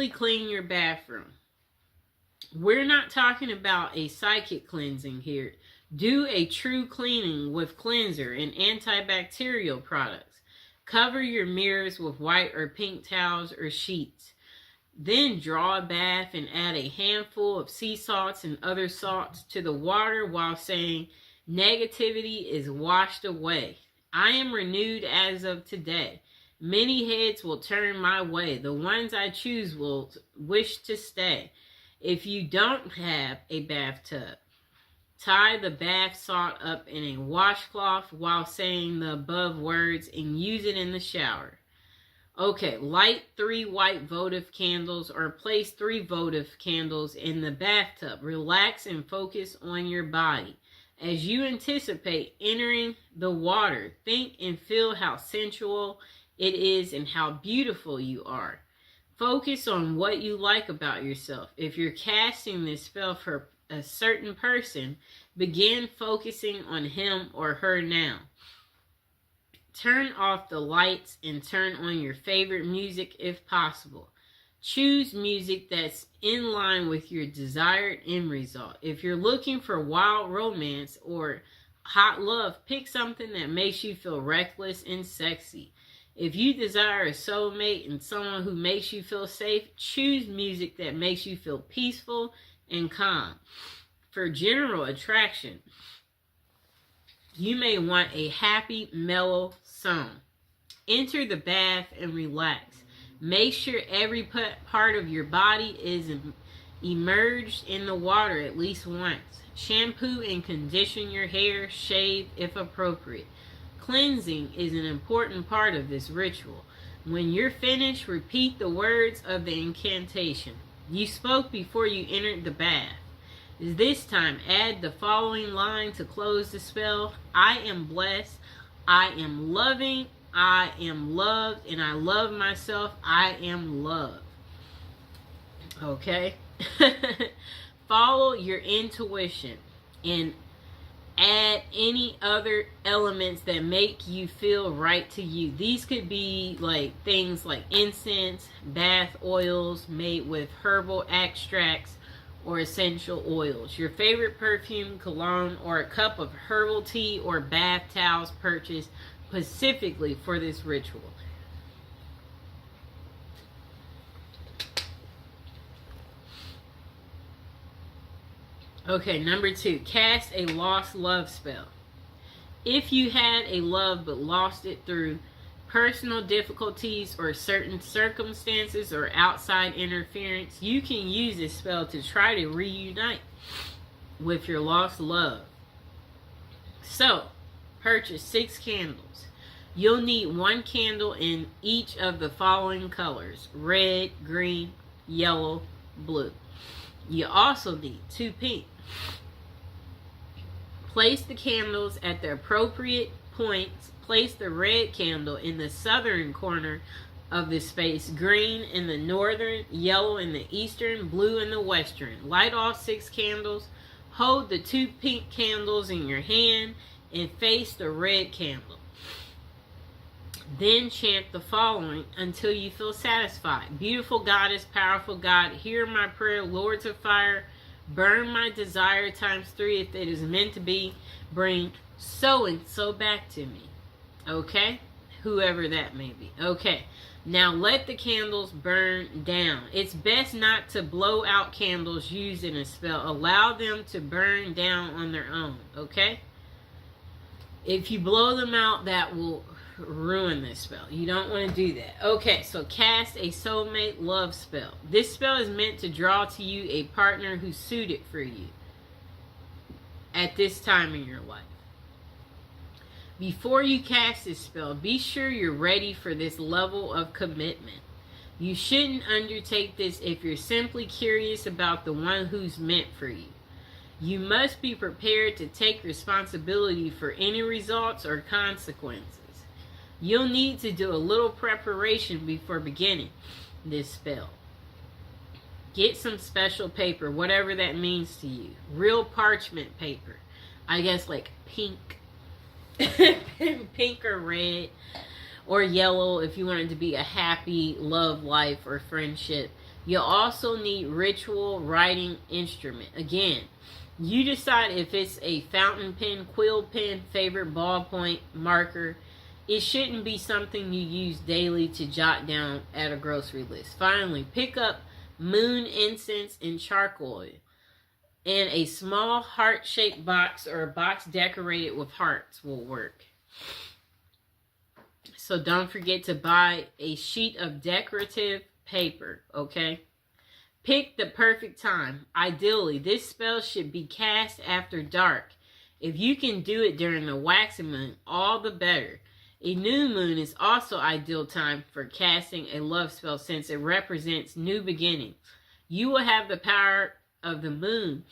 Clean your bathroom. We're not talking about a psychic cleansing here. Do a true cleaning with cleanser and antibacterial products. Cover your mirrors with white or pink towels or sheets. Then draw a bath and add a handful of sea salts and other salts to the water while saying, negativity is washed away. I am renewed as of today. Many heads will turn my way. The ones I choose will wish to stay. If you don't have a bathtub, tie the bath salt up in a washcloth while saying the above words and use it in the shower. Okay, light 3 white votive candles or place 3 votive candles in the bathtub. Relax and focus on your body. As you anticipate entering the water, think and feel how sensual it is and how beautiful you are. Focus on what you like about yourself. If you're casting this spell for a certain person, begin focusing on him or her now. Turn off the lights and turn on your favorite music if possible. Choose music that's in line with your desired end result. If you're looking for wild romance or hot love, pick something that makes you feel reckless and sexy. If you desire a soulmate and someone who makes you feel safe, choose music that makes you feel peaceful and calm. For general attraction, you may want a happy, mellow song. Enter the bath and relax. Make sure every part of your body is immersed in the water at least once. Shampoo and condition your hair, shave if appropriate. Cleansing is an important part of this ritual. When you're finished, repeat the words of the incantation you spoke before you entered the bath. This time, add the following line to close the spell. I am blessed. I am loving. I am loved. And I love myself. I am loved. Okay? Follow your intuition and add any other elements that make you feel right to you. These could be like things like incense, bath oils made with herbal extracts, or essential oils, your favorite perfume, cologne, or a cup of herbal tea or bath towels purchased specifically for this ritual. Okay, number 2, cast a lost love spell. If you had a love but lost it through personal difficulties or certain circumstances or outside interference, you can use this spell to try to reunite with your lost love. So, purchase 6 candles. You'll need 1 candle in each of the following colors: red, green, yellow, blue. You also need 2 pink. Place the candles at the appropriate points. Place the red candle in the southern corner of the space, green in the northern, yellow in the eastern, blue in the western. Light all 6 candles. Hold the 2 pink candles in your hand and face the red candle. Then chant the following until you feel satisfied. Beautiful goddess, powerful God, hear my prayer. Lords of fire, burn my desire times 3 if it is meant to be. Bring so and so back to me. Okay? Whoever that may be. Okay. Now let the candles burn down. It's best not to blow out candles used in a spell. Allow them to burn down on their own. Okay? If you blow them out, that will ruin this spell. You don't want to do that. Okay, so cast a soulmate love spell. This spell is meant to draw to you a partner who's suited for you at this time in your life. Before you cast this spell, be sure you're ready for this level of commitment. You shouldn't undertake this if you're simply curious about the one who's meant for you. You must be prepared to take responsibility for any results or consequences. You'll need to do a little preparation before beginning this spell. Get some special paper, whatever that means to you. Real parchment paper. I guess like pink. Pink or red or yellow if you want it to be a happy love life or friendship. You'll also need ritual writing instrument. Again, you decide if it's a fountain pen, quill pen, favorite ballpoint, marker. It shouldn't be something you use daily to jot down at a grocery list. Finally, pick up moon incense and charcoal. And a small heart-shaped box or a box decorated with hearts will work. So don't forget to buy a sheet of decorative paper, okay? Pick the perfect time. Ideally, this spell should be cast after dark. If you can do it during the waxing moon, all the better. A new moon is also ideal time for casting a love spell since it represents new beginnings. You will have the power of the moon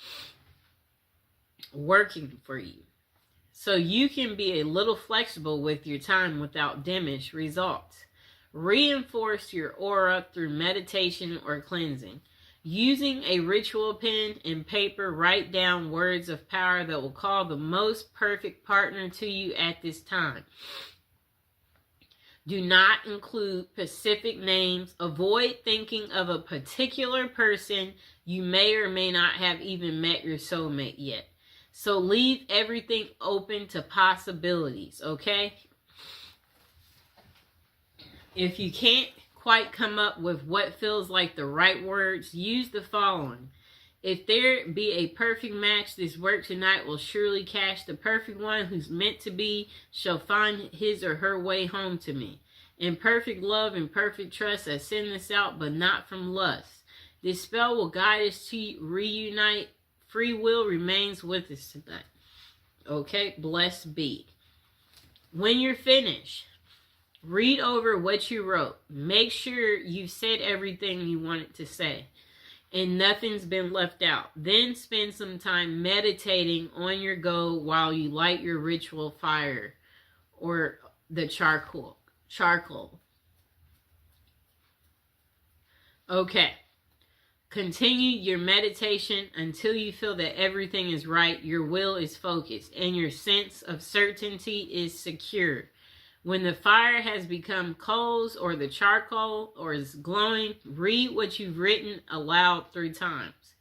working for you. So you can be a little flexible with your time without diminished results. Reinforce your aura through meditation or cleansing. Using a ritual pen and paper, write down words of power that will call the most perfect partner to you at this time. Do not include specific names. Avoid thinking of a particular person. You may or may not have even met your soulmate yet. So leave everything open to possibilities, okay? If you can't quite come up with what feels like the right words, use the following. If there be a perfect match, this work tonight will surely catch the perfect one who's meant to be, shall find his or her way home to me. In perfect love and perfect trust, I send this out, but not from lust. This spell will guide us to reunite. Free will remains with us tonight. Okay, blessed be. When you're finished, read over what you wrote. Make sure you've said everything you wanted to say and nothing's been left out. Then spend some time meditating on your goal while you light your ritual fire or the charcoal. Okay. Continue your meditation until you feel that everything is right, your will is focused, and your sense of certainty is secure. When the fire has become coals or the charcoal or is glowing, read what you've written aloud 3 times.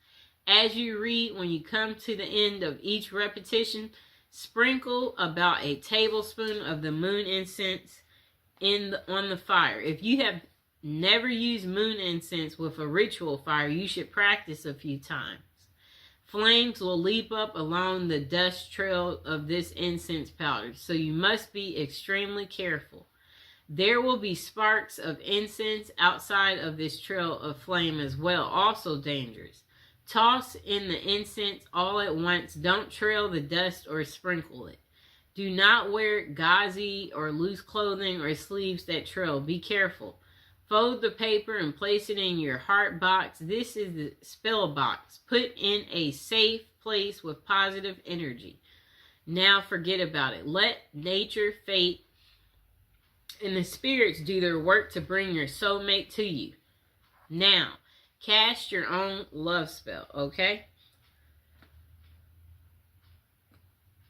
As you read, when you come to the end of each repetition, sprinkle about a tablespoon of the moon incense on the fire. If you have never used moon incense with a ritual fire, you should practice a few times. Flames will leap up along the dust trail of this incense powder, so you must be extremely careful. There will be sparks of incense outside of this trail of flame as well, also dangerous. Toss in the incense all at once. Don't trail the dust or sprinkle it. Do not wear gauzy or loose clothing or sleeves that trail. Be careful. Fold the paper and place it in your heart box. This is the spell box. Put in a safe place with positive energy. Now forget about it. Let nature, fate, and the spirits do their work to bring your soulmate to you. Now, cast your own love spell, okay?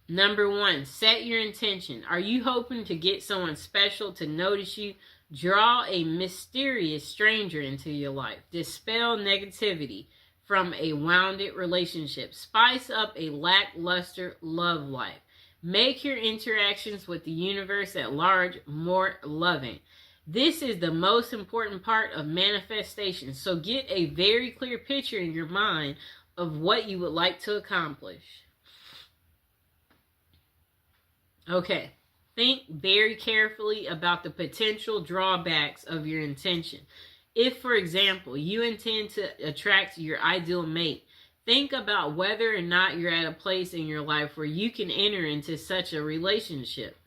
Number 1, set your intention. Are you hoping to get someone special to notice you? Draw a mysterious stranger into your life. Dispel negativity from a wounded relationship. Spice up a lackluster love life. Make your interactions with the universe at large more loving. This is the most important part of manifestation. So get a very clear picture in your mind of what you would like to accomplish. Okay. Think very carefully about the potential drawbacks of your intention. If, for example, you intend to attract your ideal mate, think about whether or not you're at a place in your life where you can enter into such a relationship.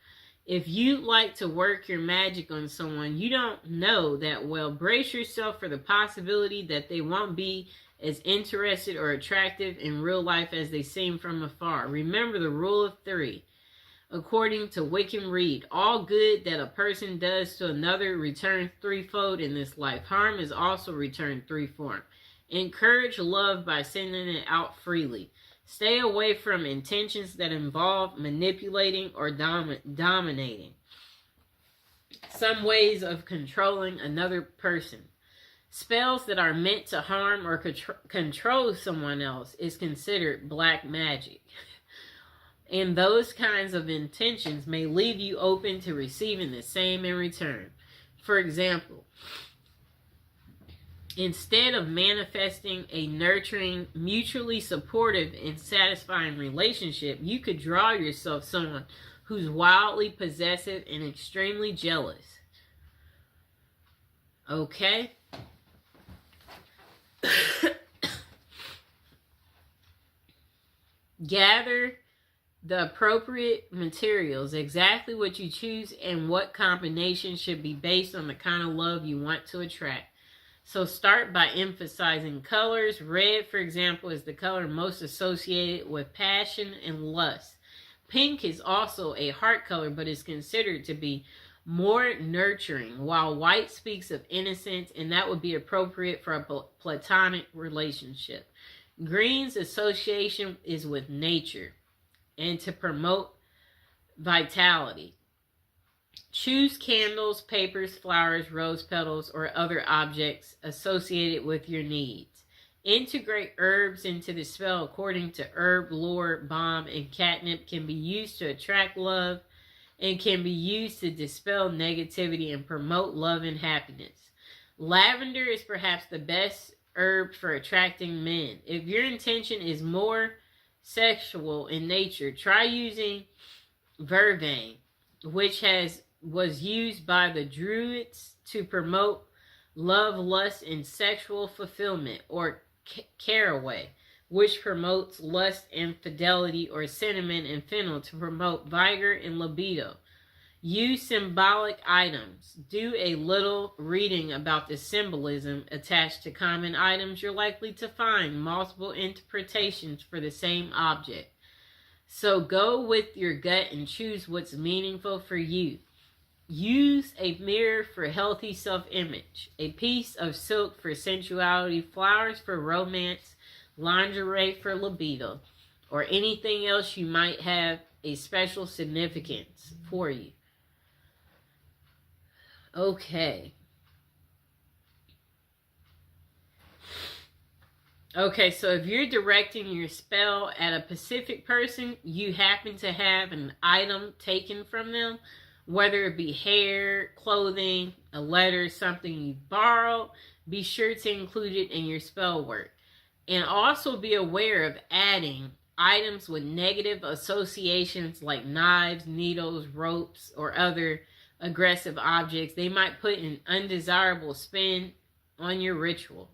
If you like to work your magic on someone you don't know that well, brace yourself for the possibility that they won't be as interested or attractive in real life as they seem from afar. Remember the rule of 3. According to Wickham Reed, all good that a person does to another returns threefold in this life. Harm is also returned threefold. Encourage love by sending it out freely. Stay away from intentions that involve manipulating or dominating. Some ways of controlling another person. Spells that are meant to harm or control someone else is considered black magic. And those kinds of intentions may leave you open to receiving the same in return. For example, instead of manifesting a nurturing, mutually supportive, and satisfying relationship, you could draw yourself someone who's wildly possessive and extremely jealous. Okay? Gather the appropriate materials, exactly what you choose, and what combination should be based on the kind of love you want to attract. So start by emphasizing colors. Red, for example, is the color most associated with passion and lust. Pink is also a heart color, but is considered to be more nurturing, while white speaks of innocence, and that would be appropriate for a platonic relationship. Green's association is with nature and to promote vitality. Choose candles, papers, flowers, rose petals, or other objects associated with your needs. Integrate herbs into the spell according to herb lore. Balm and catnip can be used to attract love and can be used to dispel negativity and promote love and happiness. Lavender is perhaps the best herb for attracting men. If your intention is more sexual in nature, try using vervain, which was used by the Druids to promote love, lust, and sexual fulfillment, or caraway, which promotes lust and fidelity, or cinnamon and fennel to promote vigor and libido. Use symbolic items. Do a little reading about the symbolism attached to common items. You're likely to find multiple interpretations for the same object. So go with your gut and choose what's meaningful for you. Use a mirror for healthy self-image, a piece of silk for sensuality, flowers for romance, lingerie for libido, or anything else you might have a special significance for you. Okay. Okay, so if you're directing your spell at a specific person, you happen to have an item taken from them, whether it be hair, clothing, a letter, something you borrowed, be sure to include it in your spell work. And also be aware of adding items with negative associations like knives, needles, ropes, or other aggressive objects. They might put an undesirable spin on your ritual.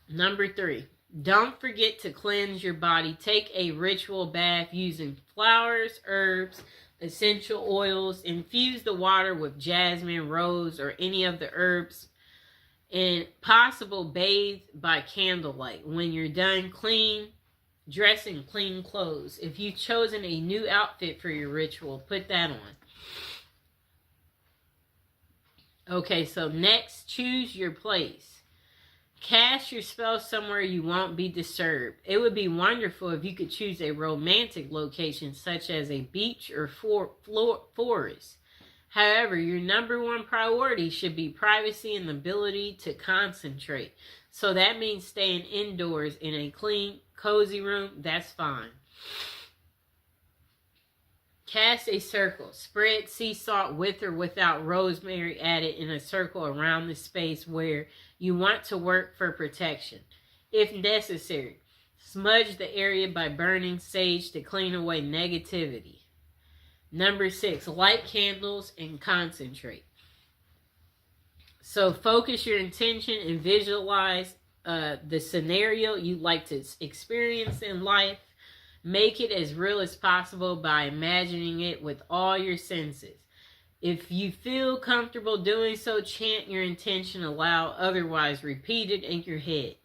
Number 3, don't forget to cleanse your body. Take a ritual bath using flowers, herbs, essential oils. Infuse the water with jasmine, rose, or any of the herbs. And possible bathe by candlelight. When you're done, dress in clean clothes. If you've chosen a new outfit for your ritual, put that on. Okay, so next, choose your place. Cast your spell somewhere you won't be disturbed. It would be wonderful if you could choose a romantic location such as a beach or forest. However, your number one priority should be privacy and the ability to concentrate. So that means staying indoors in a clean, cozy room. That's fine. Cast a circle. Spread sea salt with or without rosemary added in a circle around the space where you want to work for protection. If necessary, smudge the area by burning sage to clean away negativity. Number 6, light candles and concentrate. So focus your intention and visualize the scenario you'd like to experience in life. Make it as real as possible by imagining it with all your senses. If you feel comfortable doing so, chant your intention aloud. Otherwise, repeat it in your head.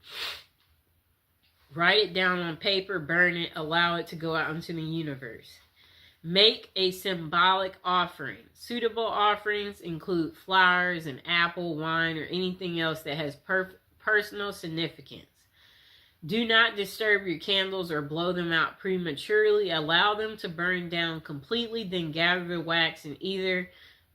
Write it down on paper, burn it, allow it to go out into the universe. Make a symbolic offering. Suitable offerings include flowers, an apple, wine, or anything else that has personal significance. Do not disturb your candles or blow them out prematurely. Allow them to burn down completely, then gather the wax and either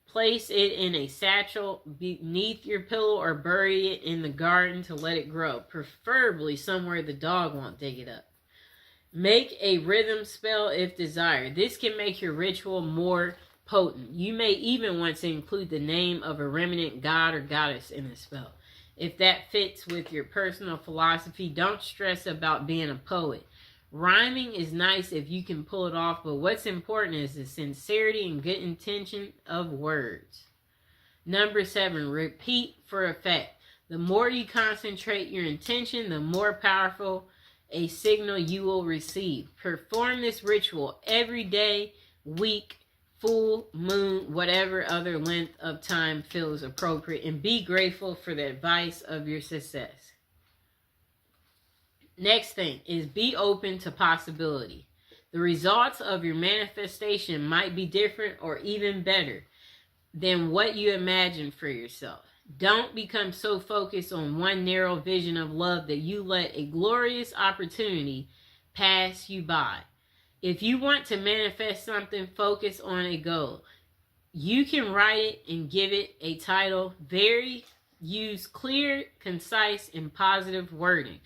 Place it in a satchel beneath your pillow or bury it in the garden to let it grow, preferably somewhere the dog won't dig it up. Make a rhythm spell if desired. This can make your ritual more potent. You may even want to include the name of a remnant god or goddess in the spell. If that fits with your personal philosophy, don't stress about being a poet. Rhyming is nice if you can pull it off, but what's important is the sincerity and good intention of words. Number 7, repeat for effect. The more you concentrate your intention, the more powerful a signal you will receive. Perform this ritual every day, week, full moon, whatever other length of time feels appropriate, and be grateful for the advice of your success. Next thing is be open to possibility. The results of your manifestation might be different or even better than what you imagined for yourself. Don't become so focused on one narrow vision of love that you let a glorious opportunity pass you by. If you want to manifest something, focus on a goal. You can write it and give it a title. Use clear, concise, and positive wording.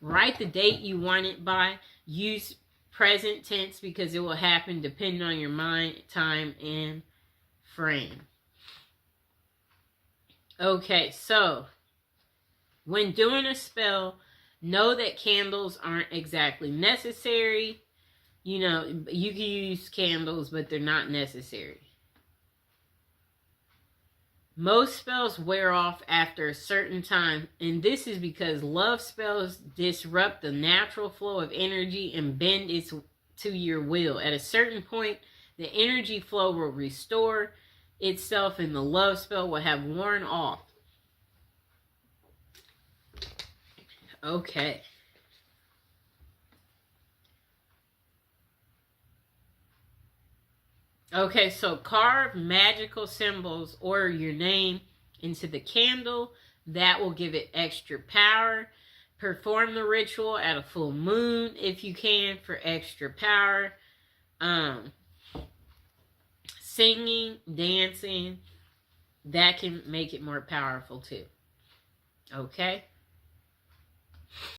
Write the date you want it by. Use present tense because it will happen depending on your mind, time, and frame. Okay, so when doing a spell, know that candles aren't exactly necessary. You know, you can use candles, but they're not necessary. Most spells wear off after a certain time, and this is because love spells disrupt the natural flow of energy and bend it to your will. At a certain point, the energy flow will restore itself and the love spell will have worn off. Okay. Okay, so carve magical symbols or your name into the candle. That will give it extra power. Perform the ritual at a full moon if you can for extra power. Singing, dancing, that can make it more powerful too. Okay?